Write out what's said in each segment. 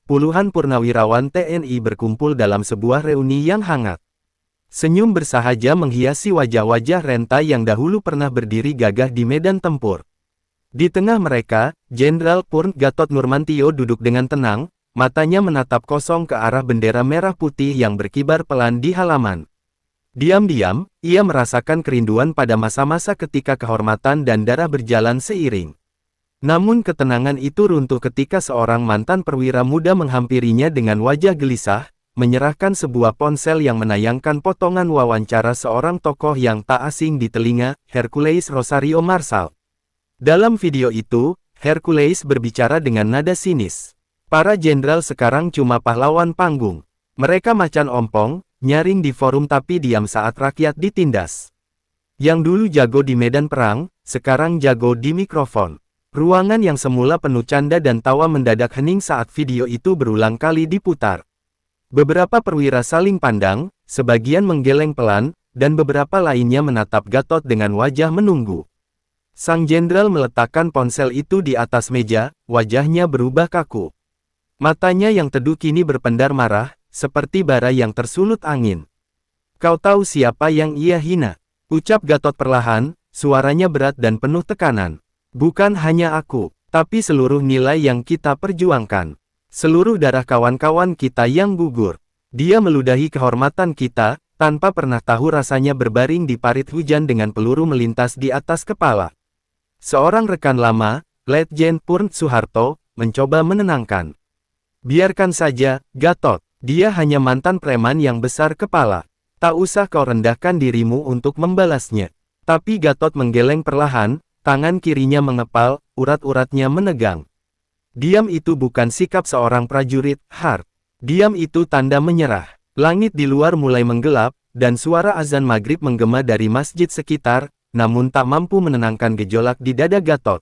puluhan purnawirawan TNI berkumpul dalam sebuah reuni yang hangat. Senyum bersahaja menghiasi wajah-wajah renta yang dahulu pernah berdiri gagah di medan tempur. Di tengah mereka, Jenderal Purn Gatot Nurmantio duduk dengan tenang, matanya menatap kosong ke arah bendera merah putih yang berkibar pelan di halaman. Diam-diam, ia merasakan kerinduan pada masa-masa ketika kehormatan dan darah berjalan seiring. Namun ketenangan itu runtuh ketika seorang mantan perwira muda menghampirinya dengan wajah gelisah, menyerahkan sebuah ponsel yang menayangkan potongan wawancara seorang tokoh yang tak asing di telinga, Hercules Rosario Marsal. Dalam video itu, Hercules berbicara dengan nada sinis. Para jenderal sekarang cuma pahlawan panggung. Mereka macan ompong, nyaring di forum tapi diam saat rakyat ditindas. Yang dulu jago di medan perang, sekarang jago di mikrofon. Ruangan yang semula penuh canda dan tawa mendadak hening saat video itu berulang kali diputar. Beberapa perwira saling pandang, sebagian menggeleng pelan, dan beberapa lainnya menatap Gatot dengan wajah menunggu. Sang jenderal meletakkan ponsel itu di atas meja, wajahnya berubah kaku. Matanya yang teduh kini berpendar marah, seperti bara yang tersulut angin. "Kau tahu siapa yang ia hina?" ucap Gatot perlahan, suaranya berat dan penuh tekanan. "Bukan hanya aku, tapi seluruh nilai yang kita perjuangkan. Seluruh darah kawan-kawan kita yang gugur. Dia meludahi kehormatan kita, tanpa pernah tahu rasanya berbaring di parit hujan dengan peluru melintas di atas kepala." Seorang rekan lama, Letjen Purn Soeharto, mencoba menenangkan. "Biarkan saja, Gatot. Dia hanya mantan preman yang besar kepala. Tak usah kau rendahkan dirimu untuk membalasnya." Tapi Gatot menggeleng perlahan, tangan kirinya mengepal, urat-uratnya menegang. Diam itu bukan sikap seorang prajurit, Hart. Diam itu tanda menyerah. Langit di luar mulai menggelap, dan suara azan maghrib menggema dari masjid sekitar, namun tak mampu menenangkan gejolak di dada Gatot.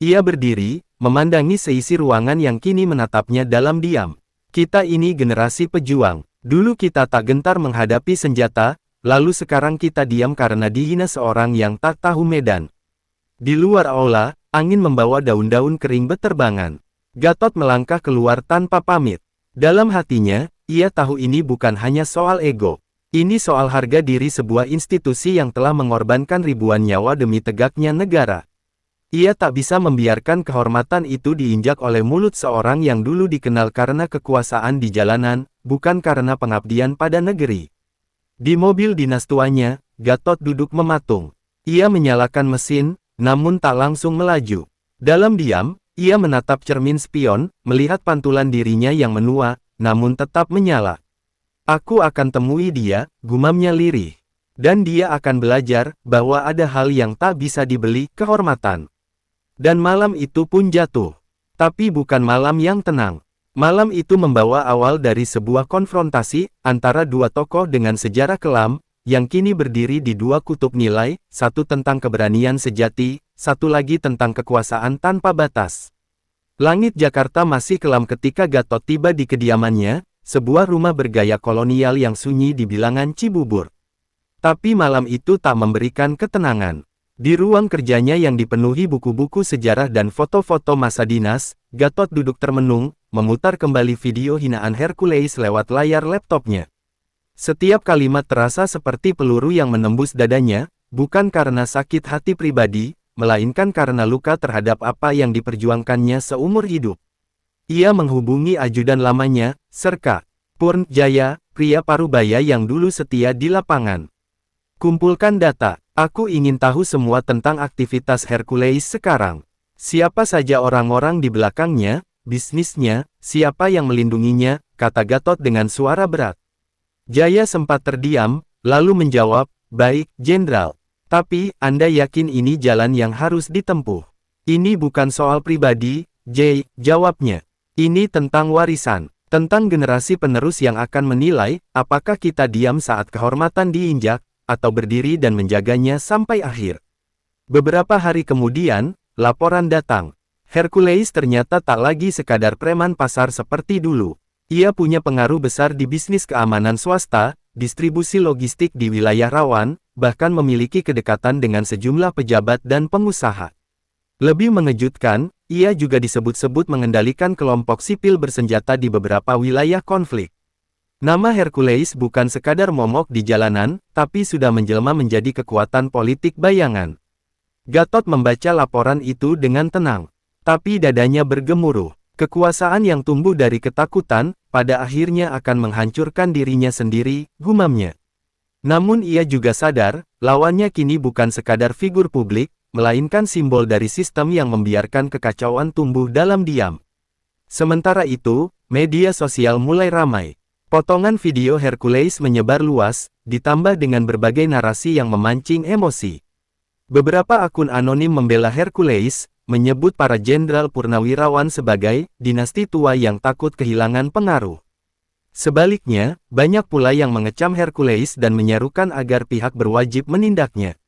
Ia berdiri, memandangi seisi ruangan yang kini menatapnya dalam diam. "Kita ini generasi pejuang. Dulu kita tak gentar menghadapi senjata, lalu sekarang kita diam karena dihina seorang yang tak tahu medan." Di luar aula, angin membawa daun-daun kering beterbangan. Gatot melangkah keluar tanpa pamit. Dalam hatinya, ia tahu ini bukan hanya soal ego. Ini soal harga diri sebuah institusi yang telah mengorbankan ribuan nyawa demi tegaknya negara. Ia tak bisa membiarkan kehormatan itu diinjak oleh mulut seorang yang dulu dikenal karena kekuasaan di jalanan, bukan karena pengabdian pada negeri. Di mobil dinas tuanya, Gatot duduk mematung. Ia menyalakan mesin, namun tak langsung melaju. Dalam diam, ia menatap cermin spion, melihat pantulan dirinya yang menua, namun tetap menyala. "Aku akan temui dia," gumamnya lirih. "Dan dia akan belajar, bahwa ada hal yang tak bisa dibeli, kehormatan." Dan malam itu pun jatuh. Tapi bukan malam yang tenang. Malam itu membawa awal dari sebuah konfrontasi, antara dua tokoh dengan sejarah kelam, yang kini berdiri di dua kutub nilai, satu tentang keberanian sejati, satu lagi tentang kekuasaan tanpa batas. Langit Jakarta masih kelam ketika Gatot tiba di kediamannya, sebuah rumah bergaya kolonial yang sunyi di bilangan Cibubur. Tapi malam itu tak memberikan ketenangan. Di ruang kerjanya yang dipenuhi buku-buku sejarah dan foto-foto masa dinas, Gatot duduk termenung, memutar kembali video hinaan Hercules lewat layar laptopnya. Setiap kalimat terasa seperti peluru yang menembus dadanya, bukan karena sakit hati pribadi, melainkan karena luka terhadap apa yang diperjuangkannya seumur hidup. Ia menghubungi ajudan lamanya, Serka Purn Jaya, pria Parubaya yang dulu setia di lapangan. "Kumpulkan data, aku ingin tahu semua tentang aktivitas Hercules sekarang. Siapa saja orang-orang di belakangnya, bisnisnya, siapa yang melindunginya," kata Gatot dengan suara berat. Jaya sempat terdiam, lalu menjawab, "Baik, Jenderal. Tapi, Anda yakin ini jalan yang harus ditempuh?" "Ini bukan soal pribadi, Jay," jawabnya. "Ini tentang warisan. Tentang generasi penerus yang akan menilai, apakah kita diam saat kehormatan diinjak, atau berdiri dan menjaganya sampai akhir." Beberapa hari kemudian, laporan datang. Hercules ternyata tak lagi sekadar preman pasar seperti dulu. Ia punya pengaruh besar di bisnis keamanan swasta, distribusi logistik di wilayah rawan, bahkan memiliki kedekatan dengan sejumlah pejabat dan pengusaha. Lebih mengejutkan, ia juga disebut-sebut mengendalikan kelompok sipil bersenjata di beberapa wilayah konflik. Nama Hercules bukan sekadar momok di jalanan, tapi sudah menjelma menjadi kekuatan politik bayangan. Gatot membaca laporan itu dengan tenang. Tapi dadanya bergemuruh. Kekuasaan yang tumbuh dari ketakutan, pada akhirnya akan menghancurkan dirinya sendiri, gumamnya. Namun ia juga sadar, lawannya kini bukan sekadar figur publik, melainkan simbol dari sistem yang membiarkan kekacauan tumbuh dalam diam. Sementara itu, media sosial mulai ramai. Potongan video Hercules menyebar luas, ditambah dengan berbagai narasi yang memancing emosi. Beberapa akun anonim membela Hercules, menyebut para jenderal purnawirawan sebagai dinasti tua yang takut kehilangan pengaruh. Sebaliknya, banyak pula yang mengecam Hercules dan menyerukan agar pihak berwajib menindaknya.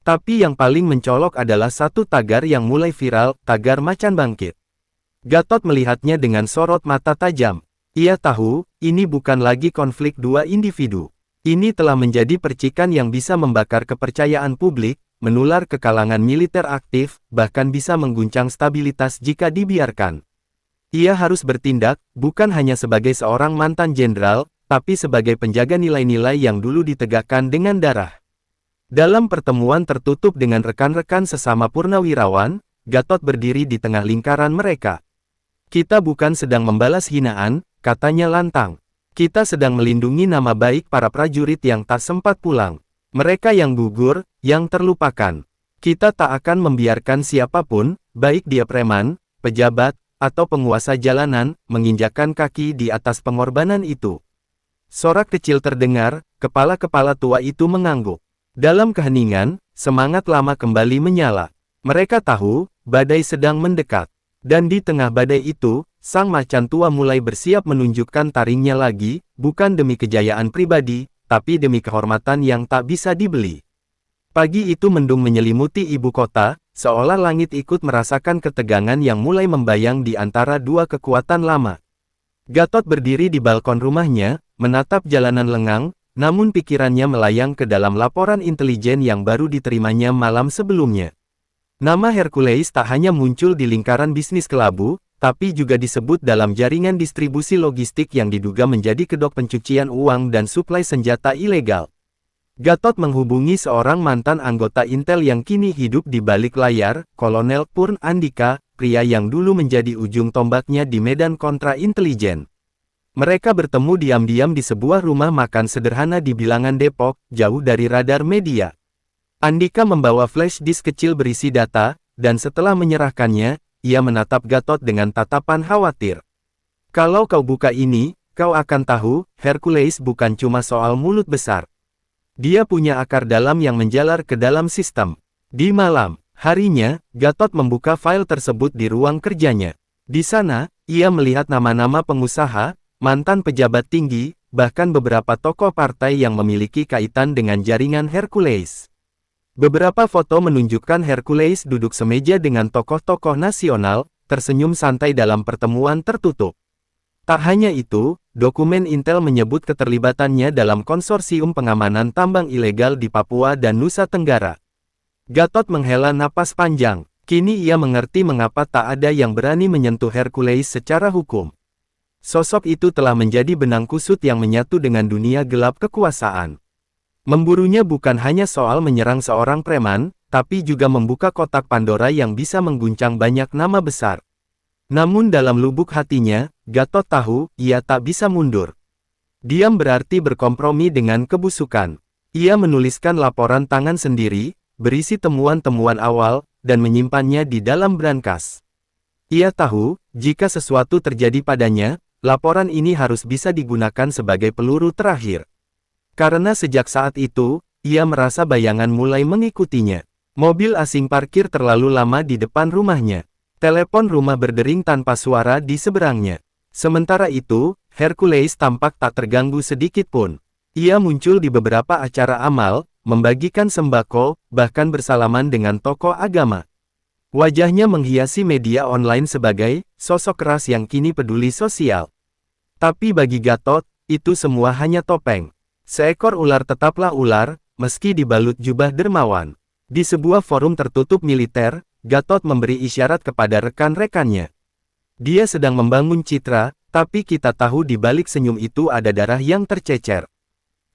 Tapi yang paling mencolok adalah satu tagar yang mulai viral, tagar Macan Bangkit. Gatot melihatnya dengan sorot mata tajam. Ia tahu, ini bukan lagi konflik dua individu. Ini telah menjadi percikan yang bisa membakar kepercayaan publik, menular ke kalangan militer aktif, bahkan bisa mengguncang stabilitas jika dibiarkan. Ia harus bertindak, bukan hanya sebagai seorang mantan jenderal, tapi sebagai penjaga nilai-nilai yang dulu ditegakkan dengan darah. Dalam pertemuan tertutup dengan rekan-rekan sesama purnawirawan, Gatot berdiri di tengah lingkaran mereka. Kita bukan sedang membalas hinaan, katanya lantang. Kita sedang melindungi nama baik para prajurit yang tak sempat pulang. Mereka yang gugur, yang terlupakan. Kita tak akan membiarkan siapapun, baik dia preman, pejabat, atau penguasa jalanan, menginjakkan kaki di atas pengorbanan itu. Sorak kecil terdengar, kepala-kepala tua itu mengangguk. Dalam keheningan, semangat lama kembali menyala. Mereka tahu, badai sedang mendekat. Dan di tengah badai itu, sang macan tua mulai bersiap menunjukkan taringnya lagi, bukan demi kejayaan pribadi, tapi demi kehormatan yang tak bisa dibeli. Pagi itu mendung menyelimuti ibu kota, seolah langit ikut merasakan ketegangan yang mulai membayang di antara dua kekuatan lama. Gatot berdiri di balkon rumahnya, menatap jalanan lengang, namun pikirannya melayang ke dalam laporan intelijen yang baru diterimanya malam sebelumnya. Nama Hercules tak hanya muncul di lingkaran bisnis kelabu, tapi juga disebut dalam jaringan distribusi logistik yang diduga menjadi kedok pencucian uang dan suplai senjata ilegal. Gatot menghubungi seorang mantan anggota Intel yang kini hidup di balik layar, Kolonel Purn Andika, pria yang dulu menjadi ujung tombaknya di medan kontra intelijen. Mereka bertemu diam-diam di sebuah rumah makan sederhana di bilangan Depok, jauh dari radar media. Andika membawa flash disk kecil berisi data, dan setelah menyerahkannya, ia menatap Gatot dengan tatapan khawatir. Kalau kau buka ini, kau akan tahu, Hercules bukan cuma soal mulut besar. Dia punya akar dalam yang menjalar ke dalam sistem. Di malam harinya, Gatot membuka file tersebut di ruang kerjanya. Di sana, ia melihat nama-nama pengusaha, mantan pejabat tinggi, bahkan beberapa tokoh partai yang memiliki kaitan dengan jaringan Hercules. Beberapa foto menunjukkan Hercules duduk semeja dengan tokoh-tokoh nasional, tersenyum santai dalam pertemuan tertutup. Tak hanya itu, dokumen Intel menyebut keterlibatannya dalam konsorsium pengamanan tambang ilegal di Papua dan Nusa Tenggara. Gatot menghela napas panjang. Kini ia mengerti mengapa tak ada yang berani menyentuh Hercules secara hukum. Sosok itu telah menjadi benang kusut yang menyatu dengan dunia gelap kekuasaan. Memburunya bukan hanya soal menyerang seorang preman, tapi juga membuka kotak Pandora yang bisa mengguncang banyak nama besar. Namun dalam lubuk hatinya, Gatot tahu, ia tak bisa mundur. Diam berarti berkompromi dengan kebusukan. Ia menuliskan laporan tangan sendiri, berisi temuan-temuan awal, dan menyimpannya di dalam brankas. Ia tahu, jika sesuatu terjadi padanya, laporan ini harus bisa digunakan sebagai peluru terakhir. Karena sejak saat itu, ia merasa bayangan mulai mengikutinya. Mobil asing parkir terlalu lama di depan rumahnya. Telepon rumah berdering tanpa suara di seberangnya. Sementara itu, Hercules tampak tak terganggu sedikit pun. Ia muncul di beberapa acara amal, membagikan sembako, bahkan bersalaman dengan tokoh agama. Wajahnya menghiasi media online sebagai sosok keras yang kini peduli sosial. Tapi bagi Gatot, itu semua hanya topeng. Seekor ular tetaplah ular, meski dibalut jubah dermawan. Di sebuah forum tertutup militer, Gatot memberi isyarat kepada rekan-rekannya. Dia sedang membangun citra, tapi kita tahu di balik senyum itu ada darah yang tercecer.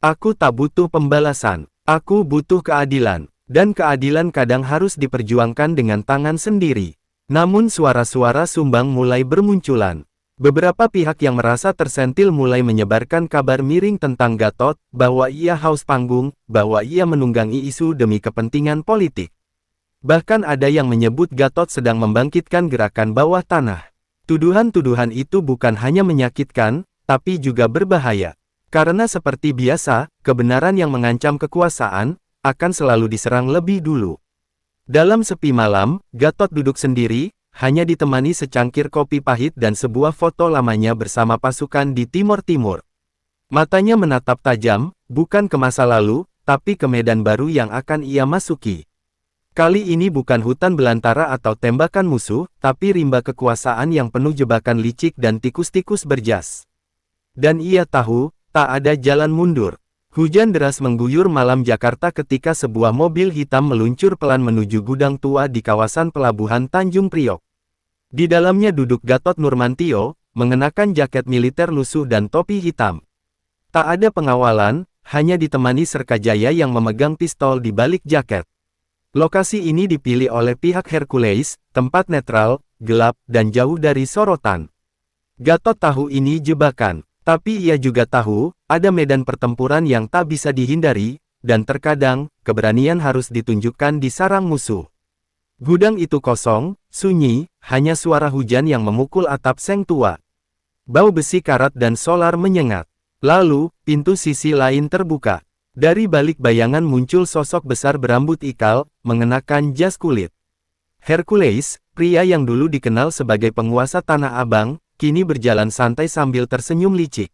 Aku tak butuh pembalasan. Aku butuh keadilan. Dan keadilan kadang harus diperjuangkan dengan tangan sendiri. Namun suara-suara sumbang mulai bermunculan. Beberapa pihak yang merasa tersentil mulai menyebarkan kabar miring tentang Gatot, bahwa ia haus panggung, bahwa ia menunggangi isu demi kepentingan politik. Bahkan ada yang menyebut Gatot sedang membangkitkan gerakan bawah tanah. Tuduhan-tuduhan itu bukan hanya menyakitkan, tapi juga berbahaya. Karena seperti biasa, kebenaran yang mengancam kekuasaan, akan selalu diserang lebih dulu. Dalam sepi malam, Gatot duduk sendiri, hanya ditemani secangkir kopi pahit dan sebuah foto lamanya bersama pasukan di Timur Timur. Matanya menatap tajam, bukan ke masa lalu, tapi ke medan baru yang akan ia masuki. Kali ini bukan hutan belantara atau tembakan musuh, tapi rimba kekuasaan yang penuh jebakan licik dan tikus-tikus berjas. Dan ia tahu, tak ada jalan mundur. Hujan deras mengguyur malam Jakarta ketika sebuah mobil hitam meluncur pelan menuju gudang tua di kawasan pelabuhan Tanjung Priok. Di dalamnya duduk Gatot Nurmantio, mengenakan jaket militer lusuh dan topi hitam. Tak ada pengawalan, hanya ditemani Serkajaya yang memegang pistol di balik jaket. Lokasi ini dipilih oleh pihak Hercules, tempat netral, gelap, dan jauh dari sorotan. Gatot tahu ini jebakan. Tapi ia juga tahu, ada medan pertempuran yang tak bisa dihindari, dan terkadang, keberanian harus ditunjukkan di sarang musuh. Gudang itu kosong, sunyi, hanya suara hujan yang memukul atap seng tua. Bau besi karat dan solar menyengat. Lalu, pintu sisi lain terbuka. Dari balik bayangan muncul sosok besar berambut ikal, mengenakan jas kulit. Hercules, pria yang dulu dikenal sebagai penguasa Tanah Abang, kini berjalan santai sambil tersenyum licik.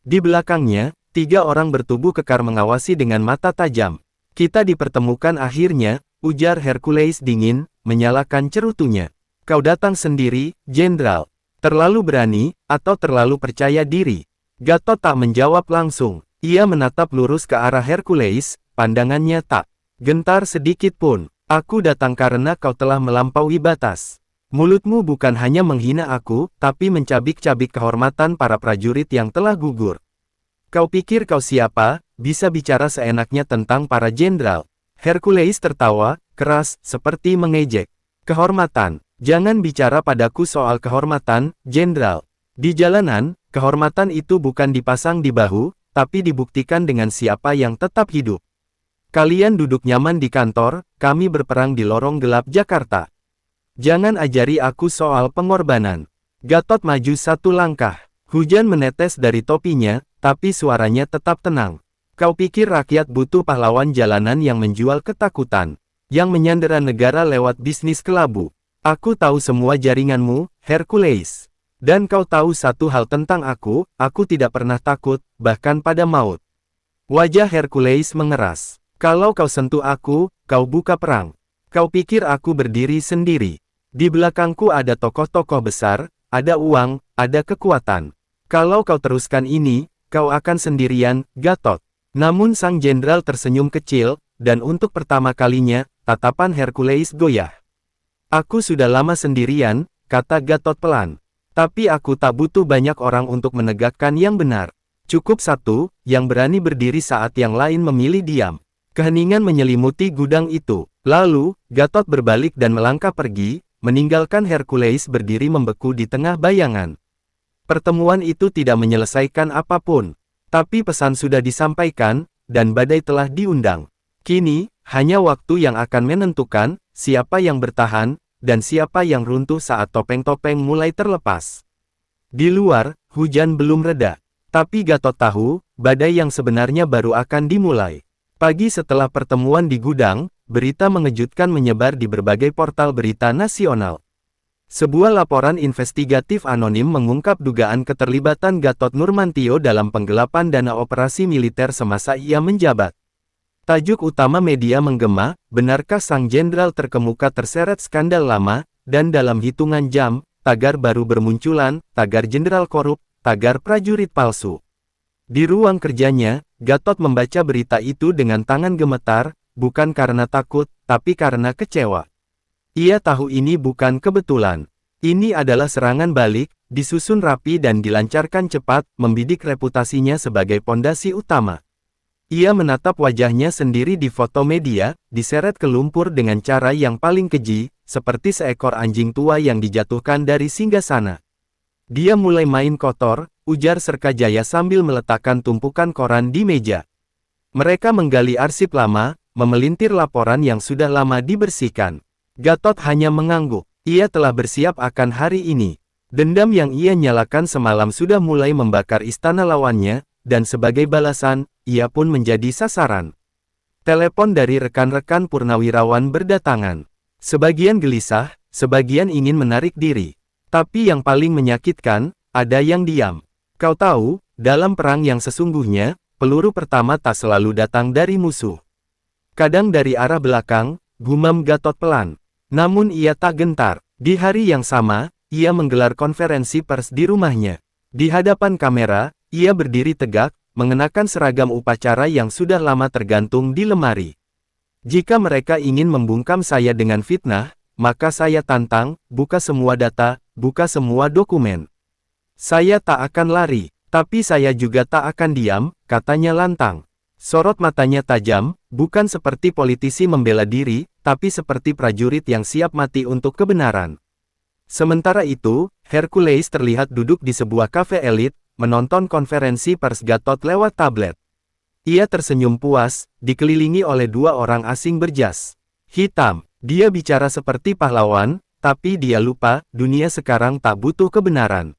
Di belakangnya, 3 orang bertubuh kekar mengawasi dengan mata tajam. Kita dipertemukan akhirnya, ujar Hercules dingin, menyalakan cerutunya. Kau datang sendiri, Jenderal. Terlalu berani, atau terlalu percaya diri? Gatot tak menjawab langsung. Ia menatap lurus ke arah Hercules, pandangannya tak gentar sedikit pun. Aku datang karena kau telah melampaui batas. Mulutmu bukan hanya menghina aku, tapi mencabik-cabik kehormatan para prajurit yang telah gugur. Kau pikir kau siapa, bisa bicara seenaknya tentang para jenderal? Hercules tertawa, keras, seperti mengejek. Kehormatan. Jangan bicara padaku soal kehormatan, jenderal. Di jalanan, kehormatan itu bukan dipasang di bahu, tapi dibuktikan dengan siapa yang tetap hidup. Kalian duduk nyaman di kantor, kami berperang di lorong gelap Jakarta. Jangan ajari aku soal pengorbanan. Gatot maju 1 langkah. Hujan menetes dari topinya, tapi suaranya tetap tenang. Kau pikir rakyat butuh pahlawan jalanan yang menjual ketakutan, yang menyandera negara lewat bisnis kelabu. Aku tahu semua jaringanmu, Hercules. Dan kau tahu satu hal tentang aku tidak pernah takut, bahkan pada maut. Wajah Hercules mengeras. Kalau kau sentuh aku, kau buka perang. Kau pikir aku berdiri sendiri. Di belakangku ada tokoh-tokoh besar, ada uang, ada kekuatan. Kalau kau teruskan ini, kau akan sendirian, Gatot. Namun sang jenderal tersenyum kecil, dan untuk pertama kalinya, tatapan Hercules goyah. Aku sudah lama sendirian, kata Gatot pelan. Tapi aku tak butuh banyak orang untuk menegakkan yang benar. Cukup satu, yang berani berdiri saat yang lain memilih diam. Keheningan menyelimuti gudang itu. Lalu, Gatot berbalik dan melangkah pergi, meninggalkan Hercules berdiri membeku di tengah bayangan. Pertemuan itu tidak menyelesaikan apapun. Tapi pesan sudah disampaikan, dan badai telah diundang. Kini, hanya waktu yang akan menentukan, siapa yang bertahan, dan siapa yang runtuh saat topeng-topeng mulai terlepas. Di luar, hujan belum reda. Tapi Gatot tahu, badai yang sebenarnya baru akan dimulai. Pagi setelah pertemuan di gudang, berita mengejutkan menyebar di berbagai portal berita nasional. Sebuah laporan investigatif anonim mengungkap dugaan keterlibatan Gatot Nurmantio dalam penggelapan dana operasi militer semasa ia menjabat. Tajuk utama media menggema, benarkah sang jenderal terkemuka terseret skandal lama, dan dalam hitungan jam, tagar baru bermunculan, tagar jenderal korup, tagar prajurit palsu. Di ruang kerjanya, Gatot membaca berita itu dengan tangan gemetar, bukan karena takut, tapi karena kecewa. Ia tahu ini bukan kebetulan. Ini adalah serangan balik, disusun rapi dan dilancarkan cepat, membidik reputasinya sebagai pondasi utama. Ia menatap wajahnya sendiri di foto media, diseret ke lumpur dengan cara yang paling keji, seperti seekor anjing tua yang dijatuhkan dari singgasana. Dia mulai main kotor, ujar Serkajaya sambil meletakkan tumpukan koran di meja. Mereka menggali arsip lama, memelintir laporan yang sudah lama dibersihkan. Gatot hanya mengangguk. Ia telah bersiap akan hari ini. Dendam yang ia nyalakan semalam sudah mulai membakar istana lawannya, dan sebagai balasan, ia pun menjadi sasaran. Telepon dari rekan-rekan purnawirawan berdatangan. Sebagian gelisah, sebagian ingin menarik diri. Tapi yang paling menyakitkan, ada yang diam. Kau tahu, dalam perang yang sesungguhnya, peluru pertama tak selalu datang dari musuh. Kadang dari arah belakang, gumam Gatot pelan. Namun ia tak gentar. Di hari yang sama, ia menggelar konferensi pers di rumahnya. Di hadapan kamera, ia berdiri tegak, mengenakan seragam upacara yang sudah lama tergantung di lemari. Jika mereka ingin membungkam saya dengan fitnah, maka saya tantang, buka semua data, buka semua dokumen. Saya tak akan lari, tapi saya juga tak akan diam, katanya lantang. Sorot matanya tajam, bukan seperti politisi membela diri, tapi seperti prajurit yang siap mati untuk kebenaran. Sementara itu, Hercules terlihat duduk di sebuah kafe elit, menonton konferensi pers Gatot lewat tablet. Ia tersenyum puas, dikelilingi oleh dua orang asing berjas hitam. Dia bicara seperti pahlawan, tapi dia lupa, dunia sekarang tak butuh kebenaran.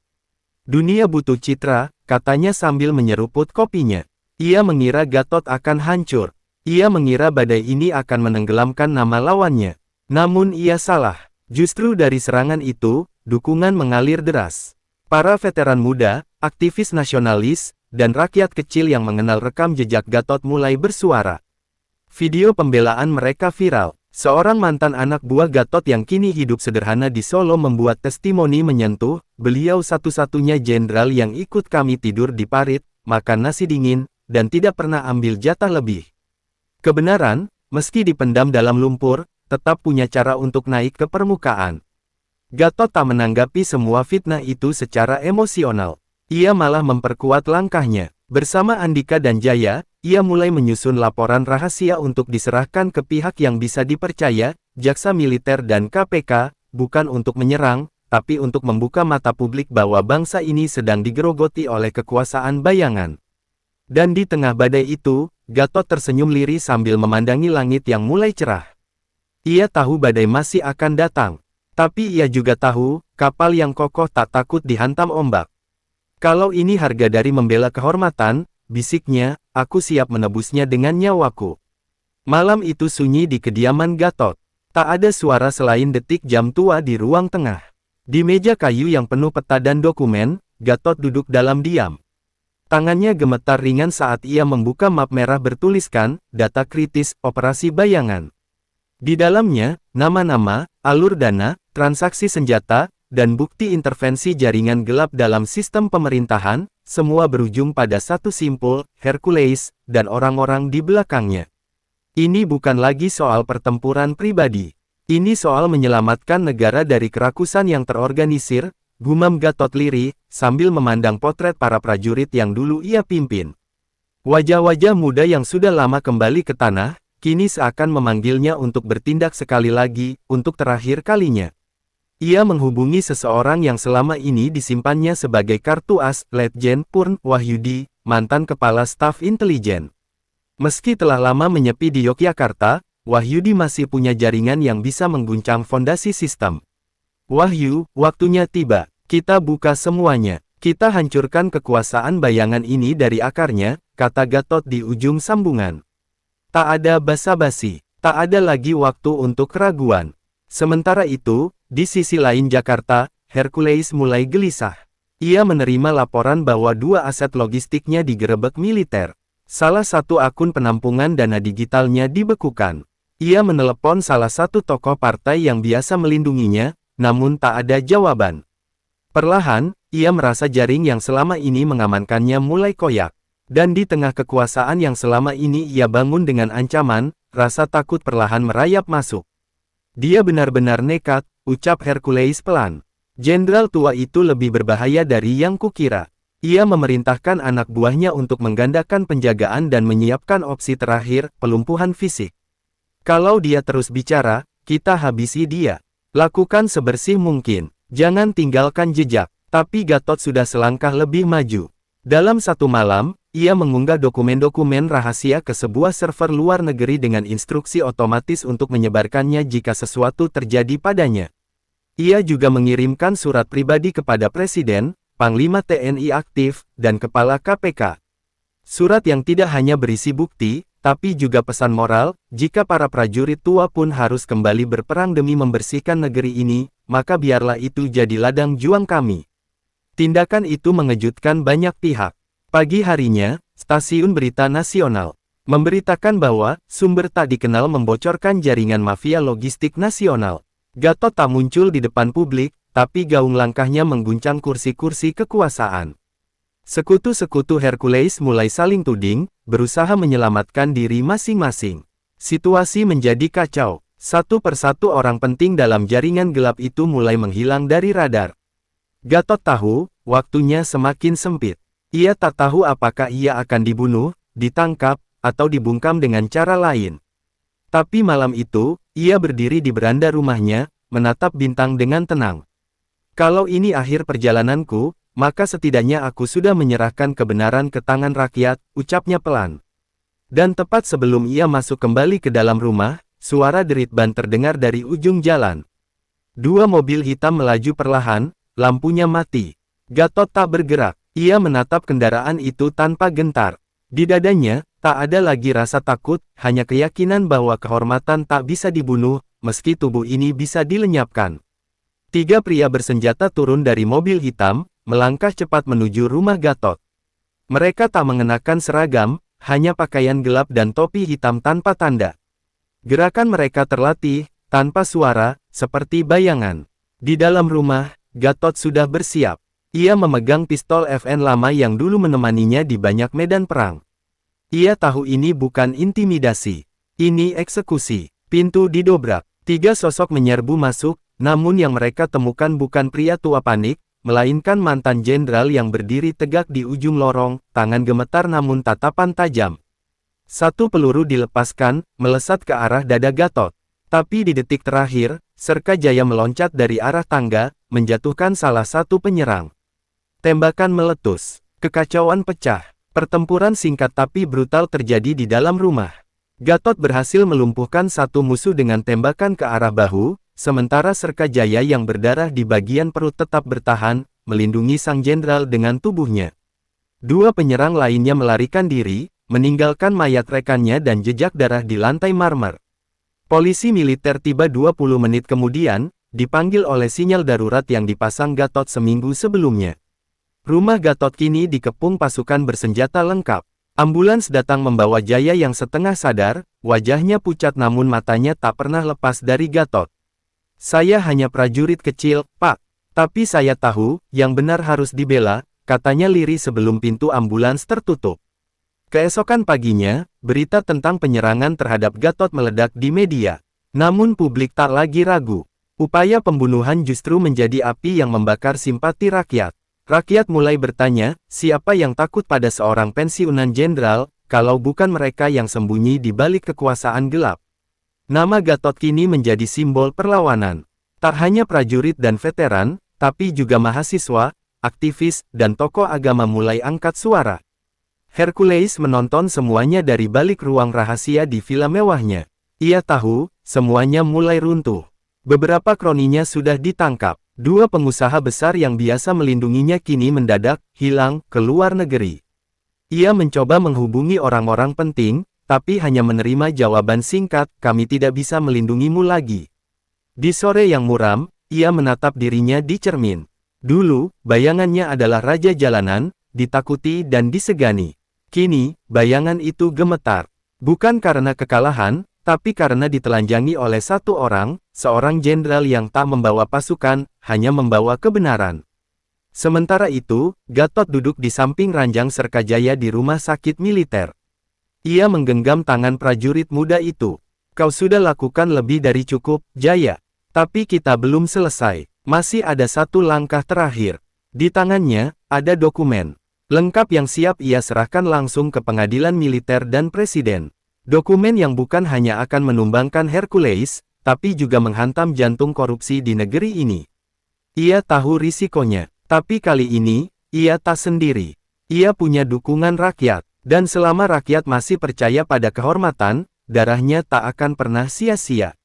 Dunia butuh citra, katanya sambil menyeruput kopinya. Ia mengira Gatot akan hancur. Ia mengira badai ini akan menenggelamkan nama lawannya. Namun ia salah. Justru dari serangan itu, dukungan mengalir deras. Para veteran muda, aktivis nasionalis, dan rakyat kecil yang mengenal rekam jejak Gatot mulai bersuara. Video pembelaan mereka viral. Seorang mantan anak buah Gatot yang kini hidup sederhana di Solo membuat testimoni menyentuh, beliau satu-satunya jenderal yang ikut kami tidur di parit, makan nasi dingin, dan tidak pernah ambil jatah lebih. Kebenaran, meski dipendam dalam lumpur, tetap punya cara untuk naik ke permukaan. Gatot tak menanggapi semua fitnah itu secara emosional. Ia malah memperkuat langkahnya. Bersama Andika dan Jaya, ia mulai menyusun laporan rahasia untuk diserahkan ke pihak yang bisa dipercaya, jaksa militer dan KPK, bukan untuk menyerang, tapi untuk membuka mata publik bahwa bangsa ini sedang digerogoti oleh kekuasaan bayangan. Dan di tengah badai itu, Gatot tersenyum lirih sambil memandangi langit yang mulai cerah. Ia tahu badai masih akan datang. Tapi ia juga tahu, kapal yang kokoh tak takut dihantam ombak. Kalau ini harga dari membela kehormatan, bisiknya, aku siap menebusnya dengan nyawaku. Malam itu sunyi di kediaman Gatot. Tak ada suara selain detik jam tua di ruang tengah. Di meja kayu yang penuh peta dan dokumen, Gatot duduk dalam diam. Tangannya gemetar ringan saat ia membuka map merah bertuliskan, data kritis, operasi bayangan. Di dalamnya, nama-nama, alur dana, transaksi senjata, dan bukti intervensi jaringan gelap dalam sistem pemerintahan, semua berujung pada satu simpul, Hercules, dan orang-orang di belakangnya. Ini bukan lagi soal pertempuran pribadi. Ini soal menyelamatkan negara dari kerakusan yang terorganisir, gumam Gatot lirih, sambil memandang potret para prajurit yang dulu ia pimpin. Wajah-wajah muda yang sudah lama kembali ke tanah, kini seakan memanggilnya untuk bertindak sekali lagi, untuk terakhir kalinya. Ia menghubungi seseorang yang selama ini disimpannya sebagai kartu as, Letjen Purn Wahyudi, mantan kepala staf intelijen. Meski telah lama menyepi di Yogyakarta, Wahyudi masih punya jaringan yang bisa mengguncang fondasi sistem. Wahyu, waktunya tiba. Kita buka semuanya. Kita hancurkan kekuasaan bayangan ini dari akarnya, kata Gatot di ujung sambungan. Tak ada basa-basi. Tak ada lagi waktu untuk keraguan. Sementara itu, di sisi lain Jakarta, Hercules mulai gelisah. Ia menerima laporan bahwa dua aset logistiknya digerebek militer. Salah satu akun penampungan dana digitalnya dibekukan. Ia menelepon salah satu tokoh partai yang biasa melindunginya, namun tak ada jawaban. Perlahan, ia merasa jaring yang selama ini mengamankannya mulai koyak. Dan di tengah kekuasaan yang selama ini ia bangun dengan ancaman, rasa takut perlahan merayap masuk. Dia benar-benar nekat, ucap Hercules pelan. Jenderal tua itu lebih berbahaya dari yang kukira. Ia memerintahkan anak buahnya untuk menggandakan penjagaan dan menyiapkan opsi terakhir, pelumpuhan fisik. Kalau dia terus bicara, kita habisi dia. Lakukan sebersih mungkin. Jangan tinggalkan jejak. Tapi Gatot sudah selangkah lebih maju. Dalam satu malam, ia mengunggah dokumen-dokumen rahasia ke sebuah server luar negeri dengan instruksi otomatis untuk menyebarkannya jika sesuatu terjadi padanya. Ia juga mengirimkan surat pribadi kepada Presiden, Panglima TNI aktif, dan Kepala KPK. Surat yang tidak hanya berisi bukti, tapi juga pesan moral, jika para prajurit tua pun harus kembali berperang demi membersihkan negeri ini, maka biarlah itu jadi ladang juang kami. Tindakan itu mengejutkan banyak pihak. Pagi harinya, stasiun berita nasional memberitakan bahwa sumber tak dikenal membocorkan jaringan mafia logistik nasional. Gatot tak muncul di depan publik, tapi gaung langkahnya mengguncang kursi-kursi kekuasaan. Sekutu-sekutu Hercules mulai saling tuding, berusaha menyelamatkan diri masing-masing. Situasi menjadi kacau. Satu persatu orang penting dalam jaringan gelap itu mulai menghilang dari radar. Gatot tahu, waktunya semakin sempit. Ia tak tahu apakah ia akan dibunuh, ditangkap, atau dibungkam dengan cara lain. Tapi malam itu, ia berdiri di beranda rumahnya, menatap bintang dengan tenang. Kalau ini akhir perjalananku, maka setidaknya aku sudah menyerahkan kebenaran ke tangan rakyat, ucapnya pelan. Dan tepat sebelum ia masuk kembali ke dalam rumah, suara derit ban terdengar dari ujung jalan. Dua mobil hitam melaju perlahan, lampunya mati. Gatot tak bergerak. Ia menatap kendaraan itu tanpa gentar. Di dadanya, tak ada lagi rasa takut, hanya keyakinan bahwa kehormatan tak bisa dibunuh, meski tubuh ini bisa dilenyapkan. Tiga pria bersenjata turun dari mobil hitam, melangkah cepat menuju rumah Gatot. Mereka tak mengenakan seragam, hanya pakaian gelap dan topi hitam tanpa tanda. Gerakan mereka terlatih, tanpa suara, seperti bayangan. Di dalam rumah, Gatot sudah bersiap. Ia memegang pistol FN lama yang dulu menemaninya di banyak medan perang. Ia tahu ini bukan intimidasi. Ini eksekusi. Pintu didobrak. Tiga sosok menyerbu masuk, namun yang mereka temukan bukan pria tua panik, melainkan mantan jenderal yang berdiri tegak di ujung lorong, tangan gemetar namun tatapan tajam. Satu peluru dilepaskan, melesat ke arah dada Gatot. Tapi di detik terakhir, Serkajaya meloncat dari arah tangga, menjatuhkan salah satu penyerang. Tembakan meletus. Kekacauan pecah. Pertempuran singkat tapi brutal terjadi di dalam rumah. Gatot berhasil melumpuhkan satu musuh dengan tembakan ke arah bahu, sementara Serkajaya yang berdarah di bagian perut tetap bertahan, melindungi sang jenderal dengan tubuhnya. Dua penyerang lainnya melarikan diri, meninggalkan mayat rekannya dan jejak darah di lantai marmer. Polisi militer tiba 20 menit kemudian, dipanggil oleh sinyal darurat yang dipasang Gatot seminggu sebelumnya. Rumah Gatot kini dikepung pasukan bersenjata lengkap. Ambulans datang membawa Jaya yang setengah sadar, wajahnya pucat namun matanya tak pernah lepas dari Gatot. Saya hanya prajurit kecil, Pak. Tapi saya tahu, yang benar harus dibela, katanya lirih sebelum pintu ambulans tertutup. Keesokan paginya, berita tentang penyerangan terhadap Gatot meledak di media. Namun publik tak lagi ragu. Upaya pembunuhan justru menjadi api yang membakar simpati rakyat. Rakyat mulai bertanya, siapa yang takut pada seorang pensiunan jenderal, kalau bukan mereka yang sembunyi di balik kekuasaan gelap. Nama Gatot kini menjadi simbol perlawanan. Tak hanya prajurit dan veteran, tapi juga mahasiswa, aktivis, dan tokoh agama mulai angkat suara. Hercules menonton semuanya dari balik ruang rahasia di villa mewahnya. Ia tahu, semuanya mulai runtuh. Beberapa kroninya sudah ditangkap. Dua pengusaha besar yang biasa melindunginya kini mendadak hilang ke luar negeri. Ia mencoba menghubungi orang-orang penting, tapi hanya menerima jawaban singkat, kami tidak bisa melindungimu lagi. Di sore yang muram, ia menatap dirinya di cermin. Dulu, bayangannya adalah raja jalanan, ditakuti dan disegani. Kini, bayangan itu gemetar. Bukan karena kekalahan, tapi karena ditelanjangi oleh satu orang, seorang jenderal yang tak membawa pasukan, hanya membawa kebenaran. Sementara itu, Gatot duduk di samping ranjang Serkajaya di rumah sakit militer. Ia menggenggam tangan prajurit muda itu. Kau sudah lakukan lebih dari cukup, Jaya. Tapi kita belum selesai. Masih ada satu langkah terakhir. Di tangannya, ada dokumen lengkap yang siap ia serahkan langsung ke pengadilan militer dan presiden. Dokumen yang bukan hanya akan menumbangkan Hercules, tapi juga menghantam jantung korupsi di negeri ini. Ia tahu risikonya, tapi kali ini, ia tak sendiri. Ia punya dukungan rakyat, dan selama rakyat masih percaya pada kehormatan, darahnya tak akan pernah sia-sia.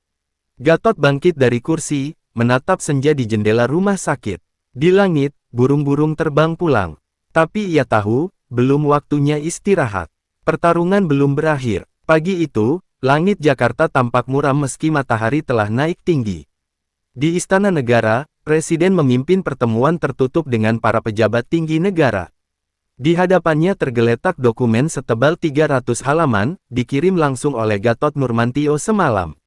Gatot bangkit dari kursi, menatap senja di jendela rumah sakit. Di langit, burung-burung terbang pulang. Tapi ia tahu, belum waktunya istirahat. Pertarungan belum berakhir. Pagi itu, langit Jakarta tampak muram meski matahari telah naik tinggi. Di Istana Negara, Presiden memimpin pertemuan tertutup dengan para pejabat tinggi negara. Di hadapannya tergeletak dokumen setebal 300 halaman, dikirim langsung oleh Gatot Nurmantio semalam.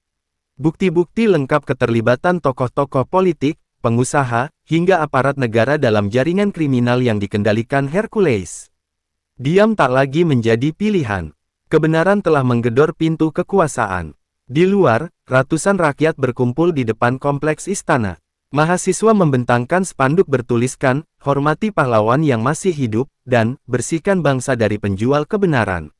Bukti-bukti lengkap keterlibatan tokoh-tokoh politik, pengusaha, hingga aparat negara dalam jaringan kriminal yang dikendalikan Hercules. Diam tak lagi menjadi pilihan. Kebenaran telah menggedor pintu kekuasaan. Di luar, ratusan rakyat berkumpul di depan kompleks istana. Mahasiswa membentangkan spanduk bertuliskan, "Hormati pahlawan yang masih hidup," dan "Bersihkan bangsa dari penjual kebenaran."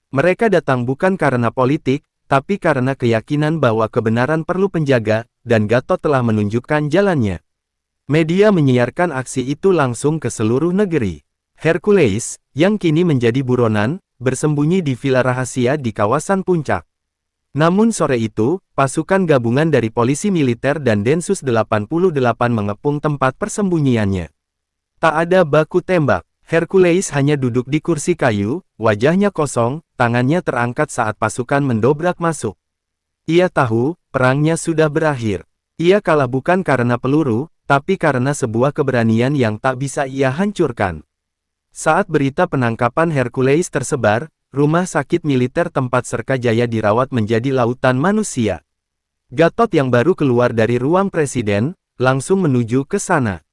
Mereka datang bukan karena politik, tapi karena keyakinan bahwa kebenaran perlu penjaga, dan Gatot telah menunjukkan jalannya. Media menyiarkan aksi itu langsung ke seluruh negeri. Hercules, yang kini menjadi buronan, bersembunyi di villa rahasia di kawasan puncak. Namun sore itu, pasukan gabungan dari polisi militer dan Densus 88 mengepung tempat persembunyiannya. Tak ada baku tembak, Hercules hanya duduk di kursi kayu, wajahnya kosong, tangannya terangkat saat pasukan mendobrak masuk. Ia tahu, perangnya sudah berakhir. Ia kalah bukan karena peluru, tapi karena sebuah keberanian yang tak bisa ia hancurkan. Saat berita penangkapan Hercules tersebar, rumah sakit militer tempat Serkajaya dirawat menjadi lautan manusia. Gatot yang baru keluar dari ruang presiden, langsung menuju ke sana.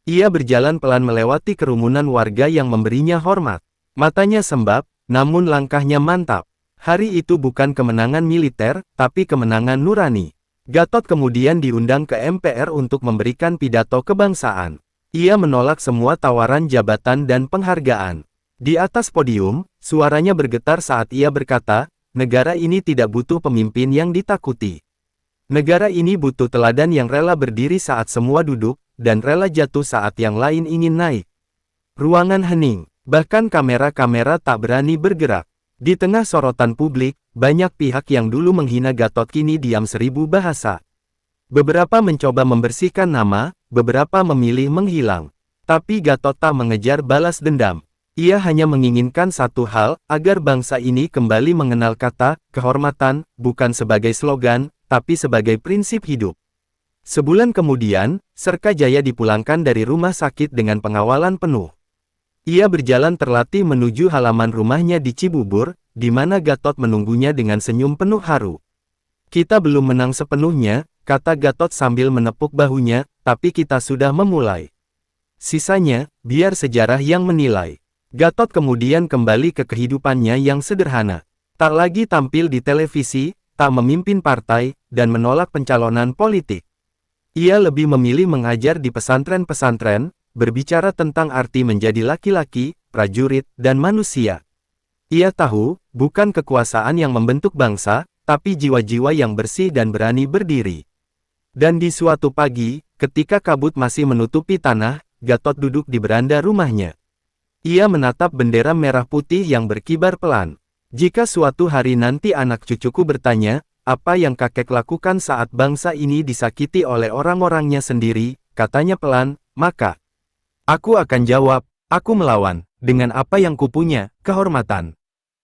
Ia berjalan pelan melewati kerumunan warga yang memberinya hormat. Matanya sembab, namun langkahnya mantap. Hari itu bukan kemenangan militer, tapi kemenangan nurani. Gatot kemudian diundang ke MPR untuk memberikan pidato kebangsaan. Ia menolak semua tawaran jabatan dan penghargaan. Di atas podium, suaranya bergetar saat ia berkata, "Negara ini tidak butuh pemimpin yang ditakuti. Negara ini butuh teladan yang rela berdiri saat semua duduk, dan rela jatuh saat yang lain ingin naik." Ruangan hening, bahkan kamera-kamera tak berani bergerak. Di tengah sorotan publik, banyak pihak yang dulu menghina Gatot kini diam 1000 bahasa. Beberapa mencoba membersihkan nama, beberapa memilih menghilang. Tapi Gatot tak mengejar balas dendam. Ia hanya menginginkan satu hal, agar bangsa ini kembali mengenal kata kehormatan, bukan sebagai slogan, tapi sebagai prinsip hidup. Sebulan kemudian, Serkajaya dipulangkan dari rumah sakit dengan pengawalan penuh. Ia berjalan terlatih menuju halaman rumahnya di Cibubur, di mana Gatot menunggunya dengan senyum penuh haru. "Kita belum menang sepenuhnya," kata Gatot sambil menepuk bahunya, "tapi kita sudah memulai. Sisanya, biar sejarah yang menilai." Gatot kemudian kembali ke kehidupannya yang sederhana. Tak lagi tampil di televisi, tak memimpin partai, dan menolak pencalonan politik. Ia lebih memilih mengajar di pesantren-pesantren, berbicara tentang arti menjadi laki-laki, prajurit, dan manusia. Ia tahu, bukan kekuasaan yang membentuk bangsa, tapi jiwa-jiwa yang bersih dan berani berdiri. Dan di suatu pagi, ketika kabut masih menutupi tanah, Gatot duduk di beranda rumahnya. Ia menatap bendera merah putih yang berkibar pelan. "Jika suatu hari nanti anak cucuku bertanya, apa yang kakek lakukan saat bangsa ini disakiti oleh orang-orangnya sendiri," katanya pelan, "maka aku akan jawab, aku melawan, dengan apa yang kupunya, kehormatan."